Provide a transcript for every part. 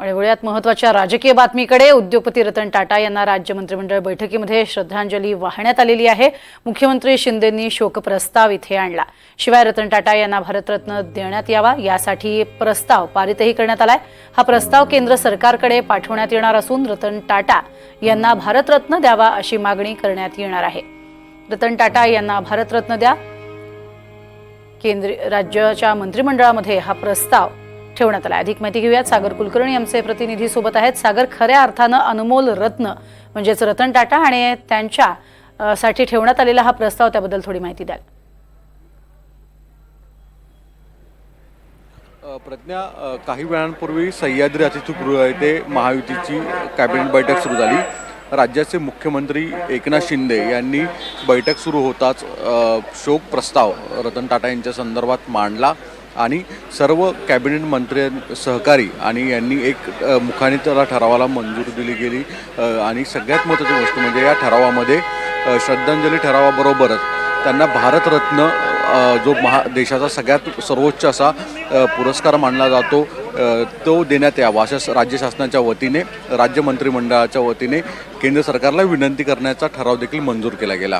आणि वळूयात महत्त्वाच्या राजकीय बातमीकडे। उद्योगपती रतन टाटा यांना राज्य मंत्रिमंडळ बैठकीमध्ये श्रद्धांजली वाहण्यात आलेली आहे। मुख्यमंत्री शिंदेंनी शोकप्रस्ताव इथे आणला। शिवाय रतन टाटा यांना भारतरत्न देण्यात यावा यासाठी प्रस्ताव पारितही करण्यात आलाय। हा प्रस्ताव केंद्र सरकारकडे पाठवण्यात येणार असून रतन टाटा यांना भारतरत्न द्यावा अशी मागणी करण्यात येणार आहे। रतन टाटा यांना भारतरत्न द्या, केंद्रीय राज्याच्या मंत्रिमंडळामध्ये हा प्रस्ताव ठेवण्यात आला। अधिक माहिती घेऊयात, सागर कुलकर्णी आमचे प्रतिनिधी सोबत आहेत। सागर, खऱ्या अर्थानं अनमोल रत्न म्हणजेच रतन टाटा आणि त्यांच्या साठी ठेवण्यात आलेला हा प्रस्ताव, त्याबद्दल थोडी माहिती द्याल? प्रज्ञा, काही वेळांपूर्वी सह्याद्री अतिथीगृह येथे महायुतीची कॅबिनेट बैठक सुरू झाली। राज्याचे मुख्यमंत्री एकनाथ शिंदे यांनी बैठक सुरू होताच शोक प्रस्ताव रतन टाटा यांच्या संदर्भात मांडला आणि सर्व कॅबिनेट मंत्री सहकारी आणि यांनी एक मुखाने त्याला ठरावाला मंजुरी दिली गेली। आणि सगळ्यात महत्त्वाची गोष्ट म्हणजे या ठरावामध्ये श्रद्धांजली ठरावाबरोबरच त्यांना भारतरत्न जो देशाचा सगळ्यात सर्वोच्च असा पुरस्कार मानला जातो तो देण्यात यावा अशा राज्य शासनाच्या वतीने, राज्य मंत्रिमंडळाच्या वतीने केंद्र सरकारला विनंती करण्याचा ठराव देखील मंजूर केला गेला।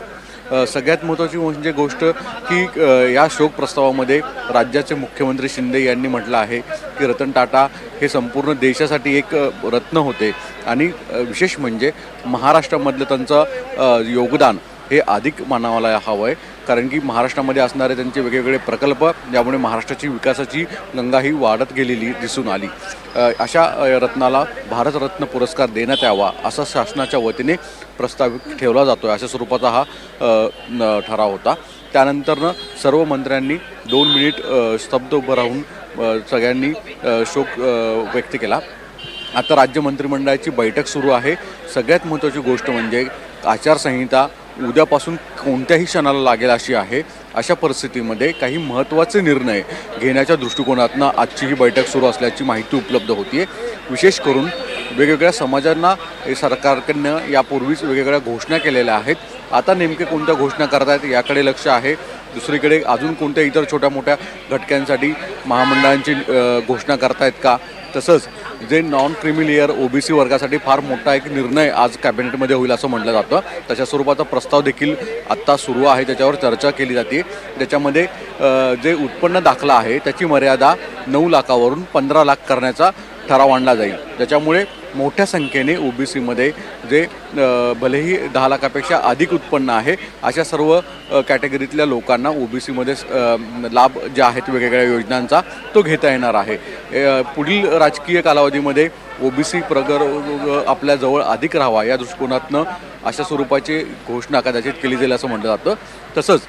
सगळ्यात महत्त्वाची म्हणजे गोष्ट की या शोक प्रस्तावामध्ये राज्याचे मुख्यमंत्री शिंदे यांनी म्हटलं आहे की रतन टाटा हे संपूर्ण देशासाठी एक रत्न होते आणि विशेष म्हणजे महाराष्ट्रामधलं त्यांचं योगदान हे अधिक मानावायला हवं आहे, कारण की महाराष्ट्रामध्ये असणारे त्यांचे वेगवेगळे प्रकल्प यामुळे महाराष्ट्राची विकासाची गंगा ही वाढत गेलेली दिसून आली। अशा रत्नाला भारतरत्न पुरस्कार देण्यात यावा असा शासनाच्या वतीने प्रस्ताव ठेवला जातो आहे, अशा स्वरूपाचा हा ठराव होता। त्यानंतरनं सर्व मंत्र्यांनी 2 मिनिट स्तब्ध उभं राहून सगळ्यांनी शोक व्यक्त केला। आता राज्य मंत्रिमंडळाची बैठक सुरू आहे। सगळ्यात महत्त्वाची गोष्ट म्हणजे आचारसंहिता उद्यापासून कोणत्याही क्षणाला लागेल अशी आहे। अशा परिस्थितीमध्ये काही महत्त्वाचे निर्णय घेण्याच्या दृष्टिकोनातून आजची ही बैठक सुरू असल्याची माहिती उपलब्ध होती। विशेष करून वेगवेगळ्या समाजांना सरकारकडनं यापूर्वीच वेगवेगळ्या घोषणा केलेल्या आहेत। आता नेमके कोणत्या घोषणा करतायत याकडे लक्ष आहे। दुसरीकडे अजून कोणत्या इतर छोट्या मोठ्या घटकांसाठी महामंडळांची घोषणा करतायत का? तसंच जे नॉन क्रिमी लेयर ओबीसी वर्गासाठी फार मोठा एक निर्णय आज कॅबिनेटमध्ये होईल असं म्हटलं जातं, तशा स्वरूपाचा प्रस्ताव देखील आत्ता सुरू आहे, त्याच्यावर चर्चा केली जाते। त्याच्यामध्ये जे उत्पन्न दाखला आहे त्याची मर्यादा 9 लाखावरून 15 लाख करण्याचा ठराव आणला जाईल। त्याच्यामुळे मोठ्या संख्येने ओबीसीमध्ये जे भलेही 10 लाखापेक्षा अधिक उत्पन्न आहे अशा सर्व कॅटेगरीतल्या लोकांना ओबीसीमध्ये लाभ जे आहेत वेगवेगळ्या योजनांचा तो घेता येणार आहे। पुढील राजकीय कालावधीमध्ये ओबीसी प्रवर्ग आपल्या जवळ अधिक राहावा या दृष्टिकोनातनं अशा स्वरूपाची घोषणा कदाचित केली जाईल असं म्हटलं जातं। तसंच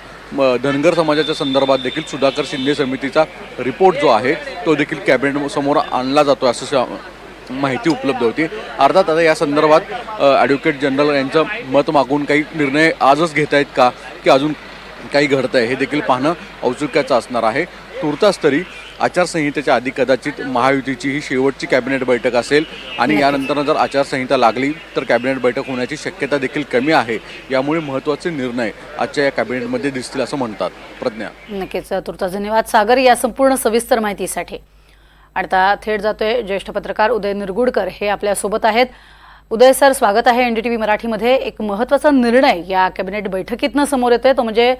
धनगर समाजाच्या संदर्भात देखील सुधाकर शिंदे समितीचा रिपोर्ट जो आहे तो देखील कॅबिनेट समोर आणला जातो असं माहिती उपलब्ध होती। अर्थात आता या संदर्भात ॲडव्होकेट जनरल यांचं मत मागून काही निर्णय आजच घेत आहेत का की अजून काही घडतं आहे हे देखील पाहणं औत्सुक्याचं असणार आहे। तुर्तास तरी आचारसंहितेच्या आधी कदाचित महायुतीची ही शेवटची कॅबिनेट बैठक असेल आणि यानंतर जर आचारसंहिता लागली तर कॅबिनेट बैठक होण्याची शक्यता देखील कमी आहे। यामुळे महत्त्वाचे निर्णय आजच्या या कॅबिनेटमध्ये दिसतील असं म्हणतात। प्रज्ञा, नक्कीच तुर्तास धन्यवाद सागर या संपूर्ण सविस्तर माहितीसाठी। आता थेट जातोय ज्येष्ठ पत्रकार उदय निरगुडकर, हे आपल्या सोबत आहेत। उदय सर, स्वागत आहे एनडीटीव्ही मराठीमध्ये। एक महत्त्वाचा निर्णय या कॅबिनेट बैठकीतनं समोर येतोय, तो म्हणजे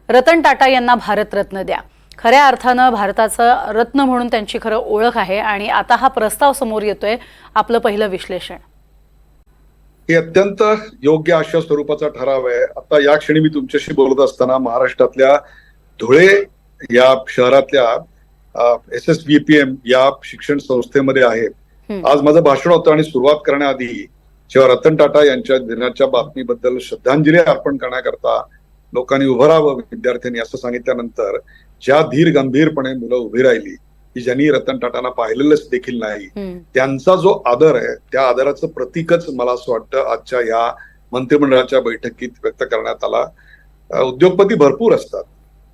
रतन टाटा यांना भारतरत्न द्या। खऱ्या अर्थानं भारताचं रत्न म्हणून त्यांची खरं ओळख आहे आणि आता हा प्रस्ताव समोर येतोय। आपलं पहिलं विश्लेषण? हे अत्यंत योग्य अशा स्वरूपाचा ठराव आहे। आता या क्षणी मी तुमच्याशी बोलत असताना महाराष्ट्रातल्या धुळे या शहरातल्या SSVPM या शिक्षण संस्थेमध्ये आहे। आज माझं भाषण होतं आणि सुरुवात करण्याआधी जेव्हा रतन टाटा यांच्या दिनाच्या बातमीबद्दल श्रद्धांजली अर्पण करण्याकरता लोकांनी उभं राहावं विद्यार्थ्यांनी असं सांगितल्यानंतर ज्या धीर गंभीरपणे मुलं उभी राहिली की ज्यांनी रतन टाटांना पाहिलेलंच देखील नाही, त्यांचा जो आदर आहे त्या आदराचं प्रतीकच मला असं वाटतं आजच्या या मंत्रिमंडळाच्या बैठकीत व्यक्त करण्यात आला। उद्योगपती भरपूर असतात,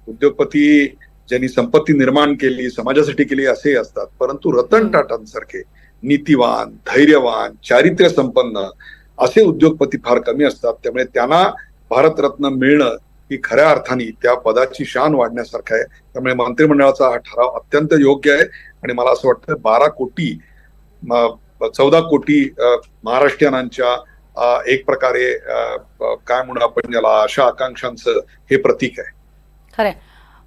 उद्योगपती ज्यांनी संपत्ती निर्माण केली समाजासाठी केली असेही असतात, परंतु रतन टाटांसारखे नीतिवान, धैर्यवान, चारित्र्य संपन्न असे उद्योगपती फार कमी असतात। त्यामुळे त्यांना भारतरत्न मिळणं ही खऱ्या अर्थाने त्या पदाची शान वाढण्यासारखं आहे। त्यामुळे मंत्रिमंडळाचा हा ठराव अत्यंत योग्य आहे आणि मला असं वाटतं 12 कोटी 14 कोटी महाराष्ट्रीयनांच्या एक प्रकारे काय म्हणू आपण ज्याला आशा आकांक्षांचं हे प्रतीक आहे. खरंय.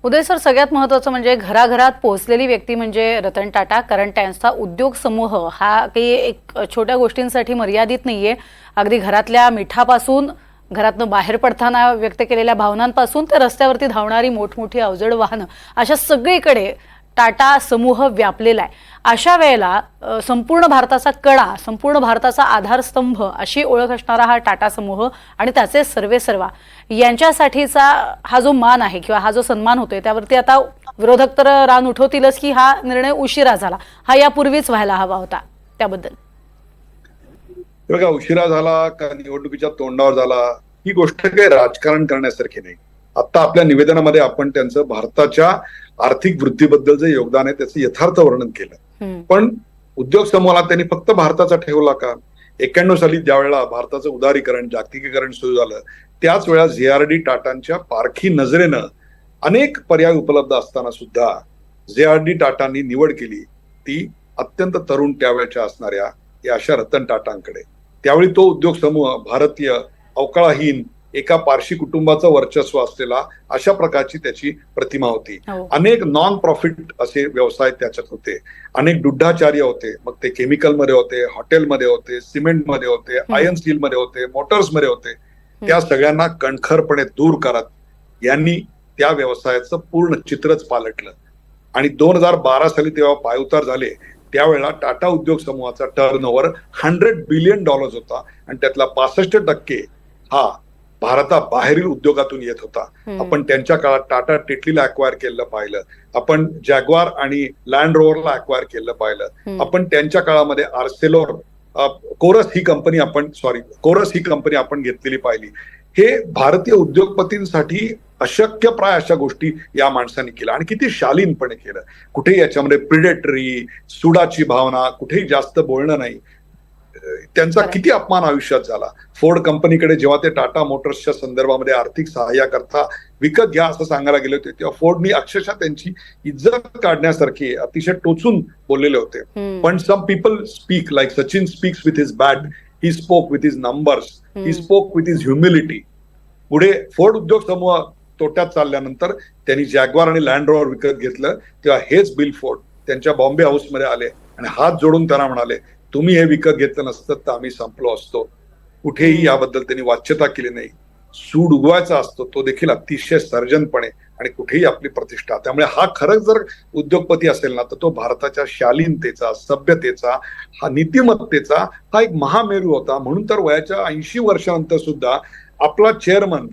उदय सर, सगळ्यात महत्त्वाचं म्हणजे घराघरात पोहोचलेली व्यक्ती म्हणजे रतन टाटा, कारण त्यांचा उद्योग समूह हा काही एक छोट्या गोष्टींसाठी मर्यादित नाहीये. अगदी घरातल्या मिठापासून, घरातनं बाहेर पडताना व्यक्त केलेल्या भावनांपासून ते रस्त्यावरती धावणारी मोठमोठी अवजड वाहनं, अशा सगळीकडे टाटा समूह व्यापलेला आहे. अशा वेळेला संपूर्ण भारताचा कणा, संपूर्ण भारताचा आधारस्तंभ अशी ओळख असणारा हा टाटा समूह आणि त्याचे सर्वेसर्वा यांच्यासाठीचा हा जो मान आहे किंवा हा जो सन्मान होतोय, त्यावरती आता विरोधक तर रान उठवतीलच की हा निर्णय उशिरा झाला, हा यापूर्वीच व्हायला हवा होता. त्याबद्दल बघा, उशिरा झाला का निवडणुकीच्या तोंडावर झाला ही गोष्ट काही राजकारण करण्यासारखी नाही. आता आपल्या निवेदनामध्ये आपण त्यांचं भारताच्या आर्थिक वृद्धीबद्दल जे योगदान आहे त्याचं यथार्थ वर्णन केलं. पण उद्योग समूहाला त्यांनी फक्त भारताचा ठेवला का? 91 साली ज्या वेळेला भारताचं उदारीकरण, जागतिकीकरण सुरू झालं त्याच वेळा ZRD टाटांच्या पारखी नजरेनं अनेक पर्याय उपलब्ध असताना सुद्धा ZRD टाटांनी निवड केली ती अत्यंत तरुण त्यावेळेच्या असणाऱ्या या अशा रतन टाटांकडे. त्यावेळी तो उद्योग समूह भारतीय, अवकाळाहीन, एका पारशी कुटुंबाचं वर्चस्व असलेला अशा प्रकारची त्याची प्रतिमा होती. अनेक नॉन प्रॉफिट असे व्यवसाय त्याच्यात होते, अनेक दुग्धाचार्य होते, मग ते केमिकलमध्ये होते, हॉटेलमध्ये होते, सिमेंटमध्ये होते, आयर्न स्टीलमध्ये होते, मोटर्समध्ये होते. त्या सगळ्यांना कणखरपणे दूर करत यांनी त्या व्यवसायाचं पूर्ण चित्रच पालटलं. आणि 2012 साली तेव्हा पायउतार झाले त्यावेळेला टाटा उद्योग समूहाचा टर्नओव्हर $100 बिलियन होता आणि त्यातला 65% हा भारताबाहेरील उद्योगातून येत होता. आपण त्यांच्या काळात टाटा टेटलीला अक्वायर केलं पाहिलं, आपण जॅग्वार आणि लँड रोव्हरला अक्वायर केलं पाहिलं, आपण त्यांच्या काळामध्ये आर्सेलोर कोरस ही कंपनी आपण घेतलेली पाहिली. हे भारतीय उद्योगपतींसाठी अशक्यप्राय अशा गोष्टी या माणसांनी केल्या आणि किती शालीनपणे केलं. कुठेही याच्यामध्ये प्रिडेटरी, सुडाची भावना, कुठेही जास्त बोलणं नाही. त्यांचा किती अपमान आयुष्यात झाला. फोर्ड कंपनीकडे जेव्हा ते टाटा मोटर्सच्या संदर्भामध्ये आर्थिक सहाय्याकरता विकत घ्या असं सांगायला गेले होते तेव्हा फोर्डनी अक्षरशः त्यांची इज्जत काढण्यासारखी अतिशय टोचून बोललेले होते. पण some people speak like Sachin speaks with his bat, he spoke with his numbers, he spoke with his humility. पुढे फोर्ड उद्योग समूह तोट्यात चालल्यानंतर त्यांनी जॅग्वार आणि लँड रोव्हर विकत घेतलं तेव्हा हेच बिल फोर्ड त्यांच्या बॉम्बे हाऊसमध्ये आले आणि हात जोडून त्यांना म्हणाले, तुम्ही हे विकत घेतलं नसतं तर आम्ही संपलो असतो. कुठेही याबद्दल त्यांनी वाच्यता केली नाही. सूड उगवायचा असतो तो देखील अतिशय सर्जनपणे आणि कुठेही आपली प्रतिष्ठा. त्यामुळे हा खरंच जर उद्योगपती असेल ना तर तो भारताच्या शालीनतेचा, सभ्यतेचा, हा नीतिमत्तेचा हा एक महामेरू होता. म्हणून तर वयाच्या 80 वर्षानंतर सुद्धा आपला चेअरमन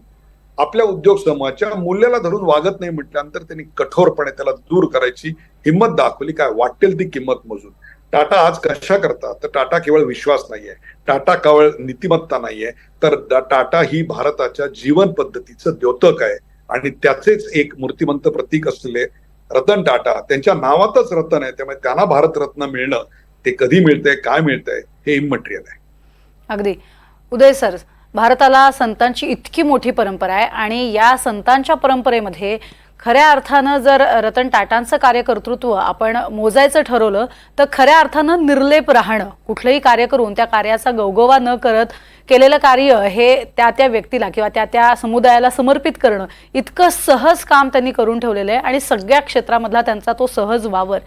आपल्या उद्योग समूहाच्या मूल्याला धरून वागत नाही म्हटल्यानंतर त्यांनी कठोरपणे त्याला दूर करायची हिंमत दाखवली. काय वाटेल ती किंमत मोजून. टाटा आज कशा करतात तर टाटा केवळ विश्वास नाहीये, टाटा केवळ नीतिमत्ता नाहीये, तर टाटा ही भारताच्या जीवन पद्धतीचं द्योतक आहे आणि त्याचेच एक मूर्तिमंत प्रतीक असलेले रतन टाटा, त्यांच्या नावातच रतन आहे, त्यामुळे त्यांना भारतरत्न मिळणं ते कधी मिळतंय, काय मिळतंय हे इममटेरियल आहे. अगदी. उदय सर, भारताला संतांची इतकी मोठी परंपरा आहे आणि या संतांच्या परंपरेमध्ये खऱ्या अर्थानं जर रतन टाटांचं कार्यकर्तृत्व आपण मोजायचं ठरवलं तर खऱ्या अर्थानं निर्लेप राहणं, कुठलंही कार्य करून त्या कार्याचा गवगवा न करत केलेलं कार्य हे त्या व्यक्तीला किंवा त्या समुदायाला समर्पित करणं इतकं सहज काम त्यांनी करून ठेवलेलं आहे आणि सगळ्या क्षेत्रामधला त्यांचा तो सहज वावर,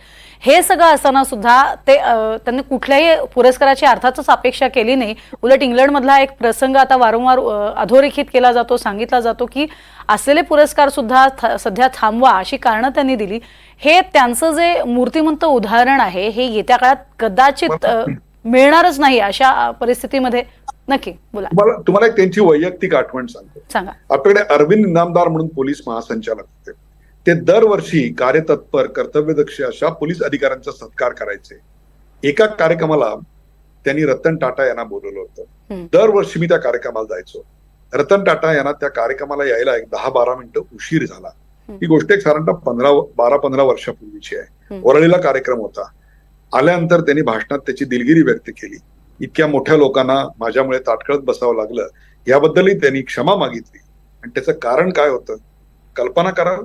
हे सगळं असताना सुद्धा त्यांनी कुठल्याही पुरस्काराची अर्थातच अपेक्षा केली नाही. उलट इंग्लंडमधला एक प्रसंग आता वारंवार अधोरेखित केला जातो, सांगितला जातो की असलेले पुरस्कार सुद्धा सध्या थांबवा अशी कारणं त्यांनी दिली. हे त्यांचं जे मूर्तिमंत उदाहरण आहे हे येत्या काळात कदाचित मिळणारच नाही अशा परिस्थितीमध्ये. नक्की बोला. तुम्हाला एक त्यांची वैयक्तिक आठवण सांगतो. सांगा. आपल्याकडे अरविंद इनामदार म्हणून पोलीस महासंचालक होते. ते दरवर्षी कार्यतत्पर, कर्तव्यदक्ष अशा पोलीस अधिकाऱ्यांचा सत्कार करायचे. एका कार्यक्रमाला त्यांनी रतन टाटा यांना बोलवलं होतं. दरवर्षी मी त्या कार्यक्रमाला जायचो. रतन टाटा यांना त्या कार्यक्रमाला यायला एक 10-12 मिनिटं उशीर झाला. ही गोष्ट एक साधारणतः 12-15 वर्षापूर्वीची आहे. वरळीला कार्यक्रम होता. आल्यानंतर त्यांनी भाषणात त्याची दिलगिरी व्यक्त केली. इतक्या मोठ्या लोकांना माझ्यामुळे ताटकळत बसावं लागलं याबद्दलही त्यांनी क्षमा मागितली. आणि त्याचं कारण काय होतं? कल्पना करा,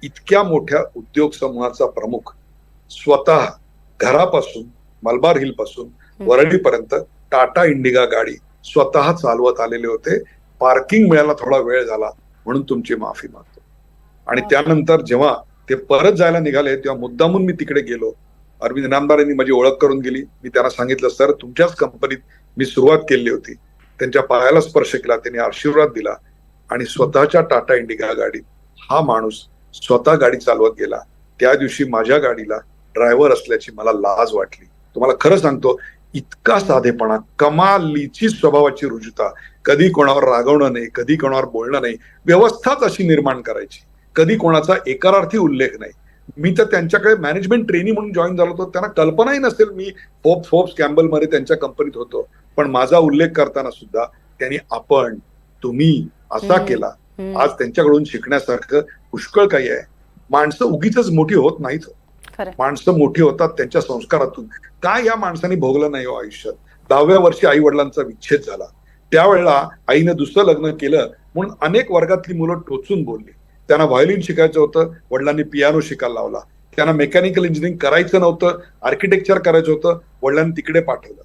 इतक्या मोठ्या उद्योग समूहाचा प्रमुख स्वतः घरापासून मलबार हिल पासून वरळीपर्यंत टाटा इंडिगा गाडी स्वतः चालवत आलेले होते. पार्किंग मिळायला थोडा वेळ झाला म्हणून तुमची माफी मागतो. आणि त्यानंतर जेव्हा ते परत जायला निघाले तेव्हा मुद्दामून मी तिकडे गेलो. अरविंद इनामदार यांनी माझी ओळख करून दिली. मी त्यांना सांगितलं, सर तुमच्याच कंपनीत मी सुरुवात केली होती. त्यांच्या पायाला स्पर्श केला, त्यांनी आशीर्वाद दिला आणि स्वतःच्या टाटा इंडिगा गाडीत हा माणूस स्वतः गाडी चालवत गेला. त्या दिवशी माझ्या गाडीला ड्रायव्हर असल्याची मला लाज वाटली. तुम्हाला खरं सांगतो, इतका साधेपणा, कमालीची स्वभावाची रुजुता, कधी कोणावर रागवणं नाही, कधी कोणावर बोलणं नाही, व्यवस्थाच अशी निर्माण करायची, कधी कोणाचा एकारार्थी उल्लेख नाही. मी तर त्यांच्याकडे मॅनेजमेंट ट्रेनी म्हणून जॉईन झालो होतो. त्यांना कल्पनाही नसेल मी फोर्ब्स कॅम्बल मध्ये त्यांच्या कंपनीत होतो. पण माझा उल्लेख करताना सुद्धा त्यांनी आपण, तुम्ही असा केला. आज त्यांच्याकडून शिकण्यासारखं पुष्कळ काही आहे. माणसं उगीच मोठी होत नाहीत. माणसं मोठी होतात त्यांच्या संस्कारातून. काय या माणसाने भोगलं नाही हो आयुष्यात. 10व्या वर्षी आई वडिलांचा विच्छेद झाला. त्यावेळेला आईनं दुसरं लग्न केलं म्हणून अनेक वर्गातली मुलं टोचून बोलली. त्यांना व्हायोलिन शिकायचं होतं, वडिलांनी पियानो शिकायला लावला. त्यांना मेकॅनिकल इंजिनिअरिंग करायचं नव्हतं, आर्किटेक्चर करायचं होतं, वडिलांनी तिकडे पाठवलं.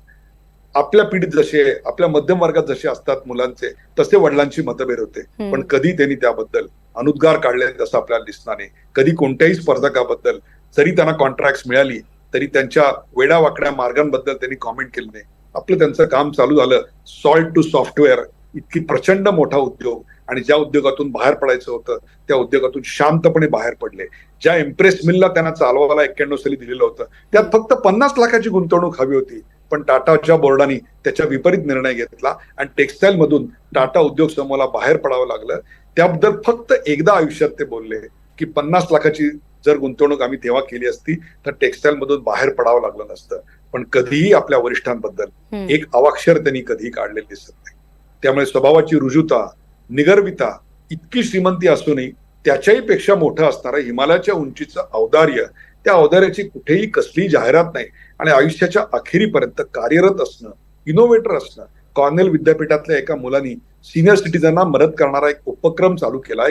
आपल्या पिढीत जसे, आपल्या मध्यम वर्गात जसे असतात मुलांचे, तसे वडिलांची मतभेद होते. पण कधी त्यांनी त्याबद्दल अनुद्गार काढले असं आपल्याला दिसणार नाही. कधी कोणत्याही स्पर्धकाबद्दल जरी त्यांना कॉन्ट्रॅक्ट मिळाली तरी त्यांच्या वेडावाकड्या मार्गांबद्दल त्यांनी कॉमेंट केलं नाही. आपलं त्यांचं काम चालू झालं. सॉल्ट टू सॉफ्टवेअर इतकी प्रचंड मोठा उद्योग, आणि ज्या उद्योगातून बाहेर पडायचं होतं त्या उद्योगातून शांतपणे बाहेर पडले. ज्या इम्प्रेस मिलला त्यांना चालवायला 91 साली दिलेलं होतं त्यात फक्त 50 लाखाची गुंतवणूक हवी होती. पण टाटाच्या बोर्डाने त्याच्या विपरीत निर्णय घेतला आणि टेक्सटाईल मधून टाटा उद्योग समूहाला बाहेर पडावं लागलं. त्याबद्दल फक्त एकदा आयुष्यात ते बोलले की 50 लाखाची जर गुंतवणूक आम्ही तेव्हा केली असती तर टेक्सटाईल मधून बाहेर पडावं लागलं नसतं. पण कधीही आपल्या वरिष्ठांबद्दल एक अवाक्षर त्यांनी कधीही काढलेलं दिसत नाही. त्यामुळे स्वभावाची रुजुता, निगर्विता, इतकी श्रीमंती असूनही त्याच्याही पेक्षा मोठं असणारं हिमालयाच्या उंचीचं औदार्य, त्या औदार्याची कुठेही कसलीही जाहिरात नाही. आणि आयुष्याच्या अखेरीपर्यंत कार्यरत असणं, इनोव्हेटर असणं. कॉर्नेल विद्यापीठातल्या एका मुलांनी सिनियर सिटीजनना मदत करणारा एक उपक्रम चालू केला,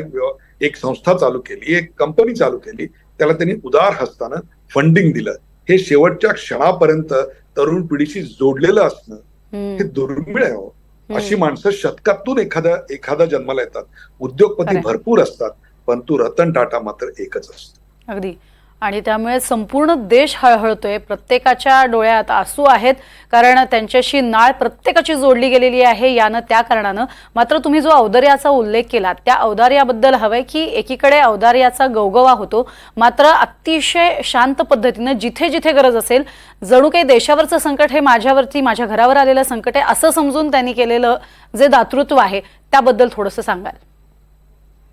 एक संस्था चालू केली, एक कंपनी चालू केली. त्याला त्यांनी उदार हस्तानं फंडिंग दिलं. हे शेवटच्या क्षणापर्यंत तरुण पिढीशी जोडलेलं असणं हे दुर्मिळ आहे हो. अशी माणसं शतकातून एखादा जन्माला येतात. उद्योगपती भरपूर असतात, परंतु रतन टाटा मात्र एकच असतो. अगदी. आणि त्यामुळे संपूर्ण देश हळहळतोय. प्रत्येकाच्या डोळ्यात आसू आहेत, कारण त्यांच्याशी नाळ प्रत्येकाची जोडली गेलेली आहे यानं, त्या कारणानं. मात्र तुम्ही जो औदार्याचा उल्लेख केला त्या औदार्याबद्दल हवंय की एकीकडे औदार्याचा गवगवा होतो, मात्र अतिशय शांत पद्धतीनं जिथे जिथे गरज असेल, जणू काही देशावरचं संकट हे माझ्यावरती, माझ्या घरावर आलेलं संकट आहे असं समजून त्यांनी केलेलं जे दातृत्व आहे त्याबद्दल थोडंसं सांगाल?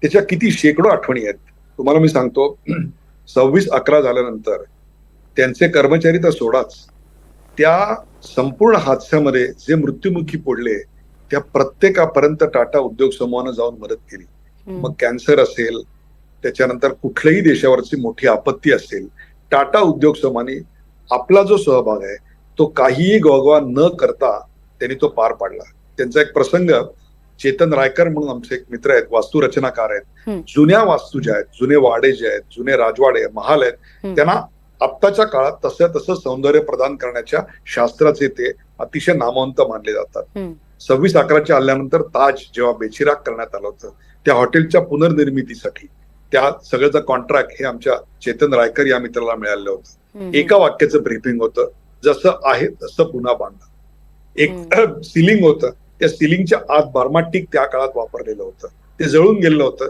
त्याच्या किती शेकडो आठवणी आहेत. तुम्हाला मी सांगतो, 26/11 झाल्यानंतर त्यांचे कर्मचारी तर सोडाच, त्या संपूर्ण हादस्यामध्ये जे मृत्युमुखी पडले त्या प्रत्येकापर्यंत टाटा उद्योग समूहानं जाऊन मदत केली. मग कॅन्सर असेल, त्याच्यानंतर कुठल्याही देशावरची मोठी आपत्ती असेल, टाटा उद्योग समूहाने आपला जो सहभाग आहे तो काहीही गोगवा न करता त्यांनी तो पार पाडला. त्यांचा एक प्रसंग, चेतन रायकर म्हणून आमचे एक मित्र आहेत, वास्तुरचनाकार आहेत. जुन्या वास्तू ज्या आहेत, जुने वाडे जे आहेत, जुने राजवाडे, महाल आहेत, त्यांना आत्ताच्या काळात तसं सौंदर्य प्रदान करण्याच्या शास्त्राचे ते अतिशय नामवंत मानले जातात. 26/11च्या हल्ल्यानंतर ताज जेव्हा बेचिराग करण्यात आलं होतं, त्या हॉटेलच्या पुनर्निर्मितीसाठी त्या सगळ्याचं कॉन्ट्रॅक्ट हे आमच्या चेतन रायकर या मित्राला मिळालेलं होतं. एका वाक्याचं ब्रीफिंग होतं, जसं आहे तसं पुन्हा बांधा. एक सिलिंग होतं, त्या सिलिंगच्या आत बर्माटिक त्या काळात वापरलेलं होतं, ते जळून गेलेलं होतं.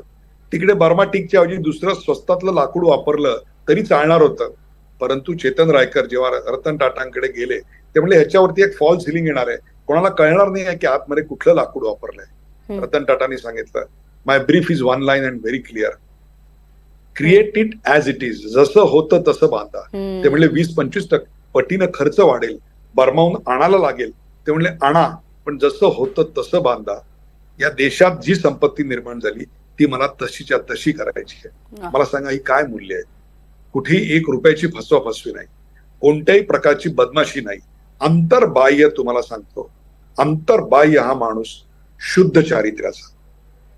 तिकडे बर्माटिकच्या ऐवजी दुसरं स्वस्तातलं लाकूड वापरलं तरी चालणार होतं. परंतु चेतन रायकर जेव्हा रतन टाटांकडे गेले ते म्हणले ह्याच्यावरती एक फॉल सिलिंग येणार आहे, कोणाला कळणार नाही आहे की आतमध्ये कुठलं लाकूड वापरलंय. रतन टाटांनी सांगितलं, my brief is one line and very clear, create it as it is. जसं होतं तसं बांधा. ते म्हणले 20-25 पटीनं खर्च वाढेल, बर्माहून आणायला लागेल, ते म्हणले आणा, पण जसं होतं तसं बांधा. या देशात जी संपत्ती निर्माण झाली ती मला तशीच्या तशी करायची आहे. मला सांगा, ही काय मूल्य आहे? कुठेही 1 रुपयाची फसवाफसवी नाही, कोणत्याही प्रकारची बदमाशी नाही. अंतर्बाह्य तुम्हाला सांगतो, अंतर्बाह्य हा माणूस शुद्ध चारित्र्याचा.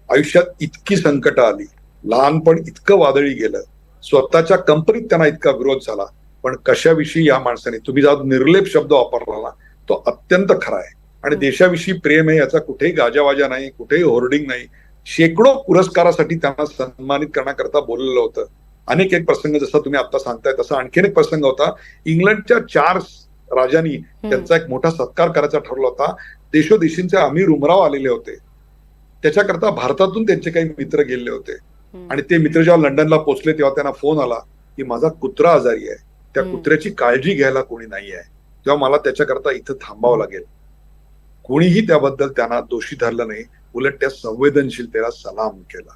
आयुष्यात इतकी संकट आली, लहानपण इतकं वादळी गेलं, स्वतःच्या कंपनीत त्यांना इतका विरोध झाला, पण कशाविषयी या माणसाने, तुम्ही जो निर्लेप शब्द वापरला ना, तो अत्यंत खरा आहे. आणि देशाविषयी प्रेम आहे, याचा कुठेही गाजावाजा नाही, कुठेही होर्डिंग नाही. शेकडो पुरस्कारासाठी त्यांना सन्मानित करण्याकरता बोललेलं होतं. अनेक एक प्रसंग जसा तुम्ही आता सांगताय तसा आणखीन एक प्रसंग होता. इंग्लंडच्या 4 राजांनी त्यांचा एक मोठा सत्कार करायचा ठरला होता. देशोदेशींचे अमीर उमराव आलेले होते. त्याच्याकरता भारतातून त्यांचे काही मित्र गेलेले होते. आणि ते मित्र जेव्हा लंडनला पोहोचले तेव्हा त्यांना फोन आला की माझा कुत्रा आजारी आहे, त्या कुत्र्याची काळजी घ्यायला कोणी नाही आहे, तेव्हा मला त्याच्याकरता इथं थांबावं लागेल. कोणीही त्याबद्दल त्यांना दोषी धरलं नाही, उलट त्या संवेदनशीलतेला सलाम केला.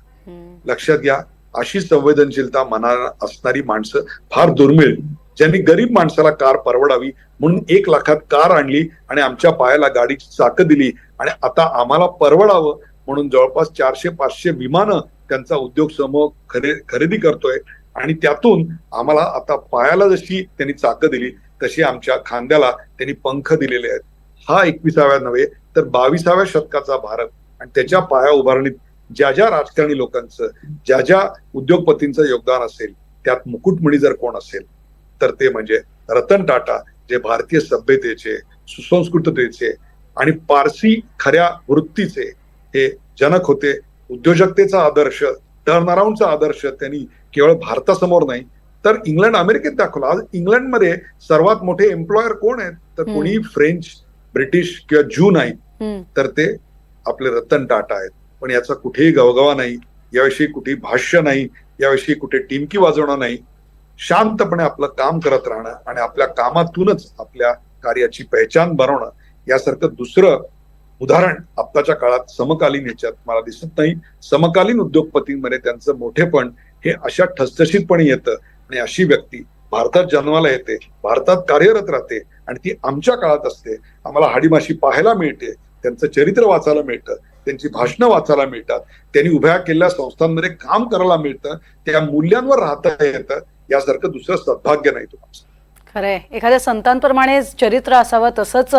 लक्षात घ्या, अशी संवेदनशीलता मनात असणारी माणसं फार दुर्मिळ. ज्यांनी गरीब माणसाला कार परवडावी म्हणून 1 लाखात कार आणली आणि आमच्या पायाला गाडीची चाकं दिली, आणि आता आम्हाला परवडावं म्हणून जवळपास 400-500 विमानं त्यांचा उद्योग समूह खरेदी करतोय. आणि त्यातून आम्हाला आता पायाला जशी त्यांनी चाकं दिली तशी आमच्या खांद्याला त्यांनी पंख दिलेले आहेत. हा 21व्या नव्हे तर 22व्या शतकाचा भारत आणि त्याच्या पाया उभारणीत ज्या ज्या राजकारणी लोकांचं, ज्या ज्या उद्योगपतींचं योगदान असेल, त्यात मुकुटमणी जर कोण असेल तर ते म्हणजे रतन टाटा, जे भारतीय सभ्यतेचे, सुसंस्कृततेचे आणि पारसी खऱ्या वृत्तीचे हे जनक होते. उद्योजकतेचा आदर्श, टर्न अराउंडचा आदर्श त्यांनी केवळ भारतासमोर नाही तर इंग्लंड अमेरिकेत दाखवला. आज इंग्लंडमध्ये सर्वात मोठे एम्प्लॉयर कोण आहेत तर कोणी फ्रेंच, ब्रिटिश किंवा ज्यू नाही, तर ते आपले रतन टाटा आहेत. पण याचा कुठेही गवगवा नाही, याविषयी कुठेही भाष्य नाही, याविषयी कुठे टिमकी वाजवणं नाही. शांतपणे आपलं काम करत राहणं आणि आपल्या कामातूनच आपल्या कार्याची पहचान बनवणं, यासारखं दुसरं उदाहरण आत्ताच्या काळात समकालीन याच्यात मला दिसत नाही. समकालीन उद्योगपतींमध्ये त्यांचं मोठेपण हे अशा ठसठशीतपणे येतं. आणि अशी व्यक्ती भारतात जन्माला येते, भारतात कार्यरत राहते आणि ती आमच्या काळात असते. आम्हाला हाडीमाशी पाहायला मिळते, त्यांचं चरित्र वाचायला मिळतं, त्यांची भाषणं वाचायला मिळतात, त्यांनी उभ्या केलेल्या संस्थांमध्ये काम करायला मिळतं, त्या मूल्यांवर राहता येतं. यासारखं दुसरं सद्भाग्य नाही तुम्हाला. खरंय, एखाद्या संतांप्रमाणे चरित्र असावं तसंच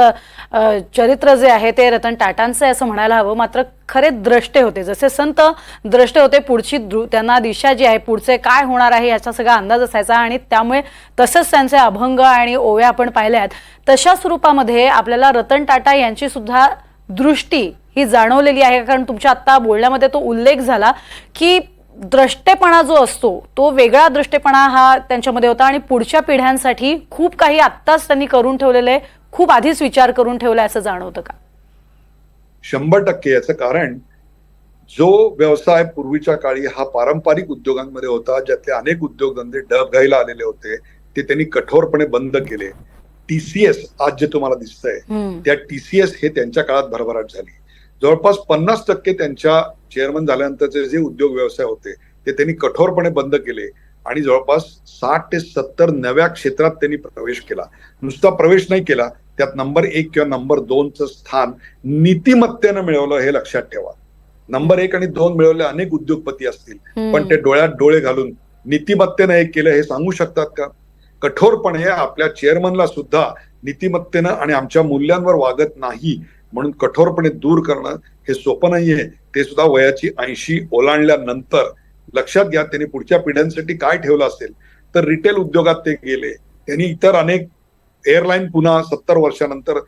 चरित्र जे आहे ते रतन टाटांचं आहे असं म्हणायला हवं. मात्र खरे द्रष्टे होते, जसे संत द्रष्टे होते. पुढची त्यांना दिशा जी आहे, पुढचे काय होणार आहे याचा सगळा अंदाज असायचा आणि त्यामुळे तसंच त्यांचे अभंग आणि ओव्या आपण पाहिल्यात. तशा स्वरूपामध्ये आपल्याला रतन टाटा यांची सुद्धा दृष्टी ही जाणवलेली आहे. कारण तुमच्या आत्ता बोलण्यामध्ये तो उल्लेख झाला की द्रष्टेपणा जो असतो तो वेगळा दृष्टेपणा हा त्यांच्यामध्ये होता आणि पुढच्या पिढ्यांसाठी खूप काही आत्ताच त्यांनी करून ठेवलेले, खूप आधीच विचार करून ठेवलाय असं जाणवतं का? 100% याचं कारण, जो व्यवसाय पूर्वीच्या काळी हा पारंपरिक उद्योगांमध्ये होता, ज्यातले अनेक उद्योगधंदे डबघाईला आलेले होते, ते त्यांनी कठोरपणे बंद केले. TCS आज जे तुम्हाला दिसतंय त्या TCS हे त्यांच्या काळात भरभराट झाली. जवळपास 50% त्यांच्या चेअरमन झाल्यानंतरचे जे उद्योग व्यवसाय होते ते त्यांनी कठोरपणे बंद केले आणि जवळपास 60 ते 70 नव्या क्षेत्रात त्यांनी प्रवेश केला. नुसता प्रवेश नाही केला, त्यात नंबर 1 किंवा नंबर 2चं स्थान नीतिमत्तेनं मिळवलं, हे लक्षात ठेवा. नंबर 1 आणि 2 मिळवले अनेक उद्योगपती असतील, पण ते डोळ्यात डोळे घालून नीतिमत्तेनं हे केलं हे सांगू शकतात का? कठोरपणे आपल्या चेअरमनला सुद्धा नीतिमत्तेनं आणि आमच्या मूल्यांवर वागत नाही म्हणून कठोरपणे दूर करणं हे सोपं नाहीये. ते सुद्धा वयाची 80 ओलांडल्यानंतर. लक्षात घ्या, त्यांनी पुढच्या पिढ्यांसाठी काय ठेवलं असेल तर रिटेल उद्योगात ते गेले. त्यांनी इतर अनेक एअरलाईन पुन्हा 70 वर्षानंतर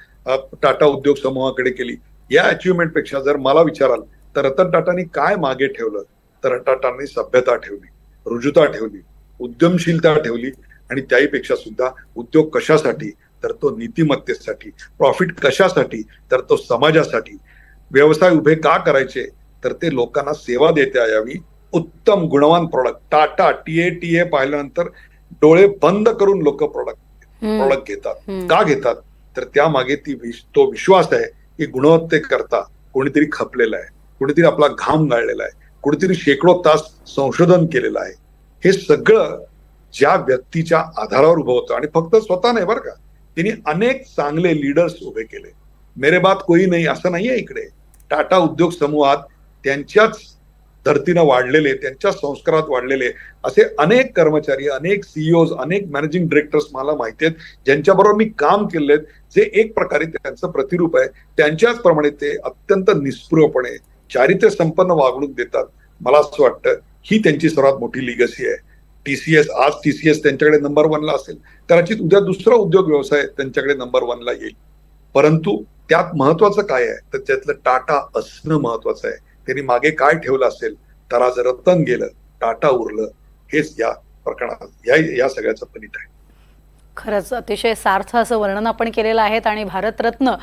टाटा उद्योग समूहाकडे केली. या अचिव्हमेंट पेक्षा जर मला विचाराल तर रतन टाटांनी काय मागे ठेवलं तर टाटांनी सभ्यता ठेवली, रुजुता ठेवली, उद्यमशीलता ठेवली आणि त्याहीपेक्षा सुद्धा उद्योग कशासाठी तर तो नीतिमत्तेसाठी, प्रॉफिट कशासाठी तर तो समाजासाठी, व्यवसाय उभे का करायचे तर ते लोकांना सेवा देता यावी, उत्तम गुणवान प्रोडक्ट. टाटा TA पाहिल्यानंतर डोळे बंद करून लोक प्रोडक्ट घेतात. का घेतात तर त्यामागे तो विश्वास आहे की गुणवत्तेकरता कोणीतरी खपलेला आहे, कोणीतरी आपला घाम गाळलेला आहे, कोणीतरी शेकडो तास संशोधन केलेलं आहे. हे सगळं ज्या व्यक्तीच्या आधारावर उभं होतं आणि फक्त स्वतः नाही बरं का, त्यांनी अनेक चांगले लीडर्स उभे केले. मेरे बात कोई नाही असं नाहीये. इकडे टाटा उद्योग समूहात त्यांच्याच धर्तीनं वाढलेले, त्यांच्या संस्कारात वाढलेले असे अनेक कर्मचारी, अनेक CEOs, अनेक मॅनेजिंग डायरेक्टर्स मला माहिती आहेत, ज्यांच्याबरोबर मी काम केलेत, जे एक प्रकारे त्यांचं प्रतिरूप आहे. त्यांच्याच प्रमाणे ते अत्यंत निस्पृहपणे चारित्र्य संपन्न वागणूक देतात. मला असं वाटतं ही त्यांची सर्वात मोठी लिगसी आहे. TCS, आज TCS त्यांच्याकडे नंबर 1ला असेल, कदाचित उद्या दुसरा उद्योग व्यवसाय त्यांच्याकडे नंबर 1ला येईल. परंतु त्यात महत्वाचं काय आहे, तर त्यातलं टाटा असणं महत्वाचं आहे. त्यांनी मागे काय ठेवलं असेल, तर आज रतन गेलं, टाटा उरलं, हेच या प्रकरणात या सगळ्याचं फलित आहे. खरंच अतिशय सार्थ असं वर्णन आपण केलेलं आहे आणि भारतरत्न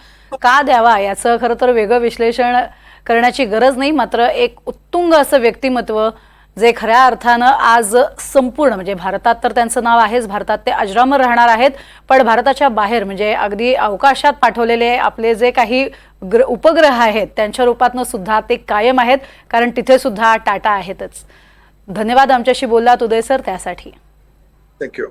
का द्यावा याचं खरं तर वेगळं विश्लेषण करण्याची गरज नाही. मात्र एक उत्तुंग असं व्यक्तिमत्व जे खऱ्या अर्थानं आज संपूर्ण म्हणजे भारतात तर त्यांचं नाव आहेच, भारतात ते अजरामर राहणार आहेत, पण भारताच्या बाहेर म्हणजे अगदी अवकाशात पाठवलेले आपले जे काही उपग्रह आहेत त्यांच्या रूपातनं सुद्धा ते कायम आहेत, कारण तिथे सुद्धा टाटा आहेतच. धन्यवाद आमच्याशी बोललात उदय सर त्यासाठी. थँक्यू.